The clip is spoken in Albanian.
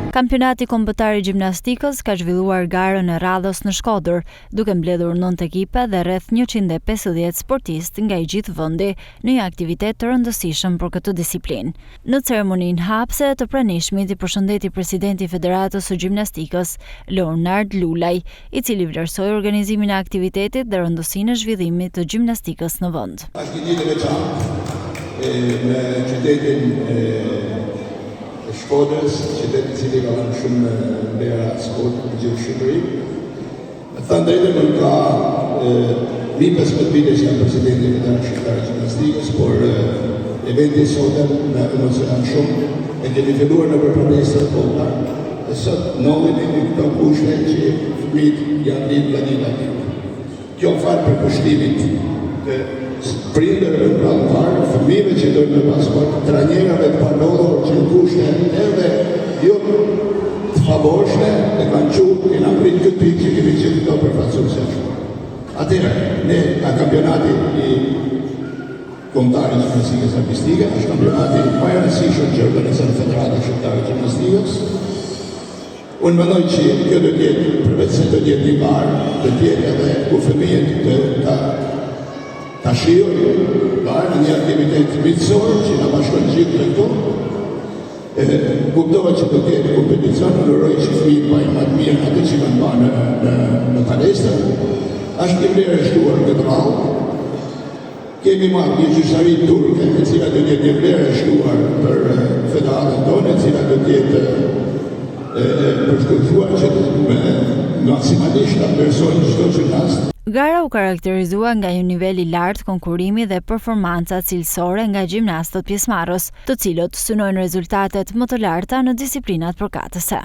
Kampionati kombëtar i gjimnastikës ka zhvilluar garën e radhës në Shkodër, duke mbledhur 9 ekipe dhe rreth 150 sportistë nga i gjithë vendi në një aktivitet të rëndësishëm për këtë disiplinë. Në ceremoninë hapse të pranishmit i përshëndeti presidenti i Federatës së Gjimnastikës, Leonard Lulaj, i cili vlerësoi organizimin e aktivitetit dhe rëndësinë e zhvillimit të gjimnastikës në vend. Është një ditë e veçantë në qytetin Shkodrës, qyteti i cili ka dhënë shumë lera sport në gjithë Shqipërinë. Me thënë drejtën, unë ka mi 15 vite që jam presidenti i Federatës Shqiptare të Gjimnastikës, por eventi sotëm më emocionon shumë e kemi filluar në protestë të vogla. Dhe sot nollim në këto kushte që fëmijët janë ditë nga dita. Kjo farë për pushtimit të prindërve në pranëtar, fëmijëve që dojnë në pasport, trajnerave të panodhur që në kushte edhe jo të favorshme dhe kanë qurë, kena pritë këtë pikë që kemi qëtë këto përfaqësues se shumë. Atëherë, ne nga kampionati i kombëtar i gjimnastikës artistike, është kampionati më i rëndësishëm që organizon Federata Shqiptare e Gjimnastikës. Unë mendoj që kjo do të jetë, përveç se do të jetë një garë, do të jetë edhe ku fëmijët ta shijojnë garë, një aktivitet miqësor që na bashkon gjithë këtu. Kuptohet që do të jetë kompeticion, në uroj që fëmijët bëjnë më të mirë atë që kanë bërë në palestër. Është një vlerë e shtuar këtë radhë. Kemi marrë një gjyqësari turke, e cila do të jetë një vlerë e shtuar për federatën tonë, e cila do të jetë përshkëlqyuar që maksimalisht ta vlerësojnë çdo gjimnast. Gara u karakterizua nga një nivel i lartë konkurrimi dhe performanca cilësore nga gjimnastët pjesëmarrës, të cilët synojnë rezultatet më të larta në disiplinat përkatëse.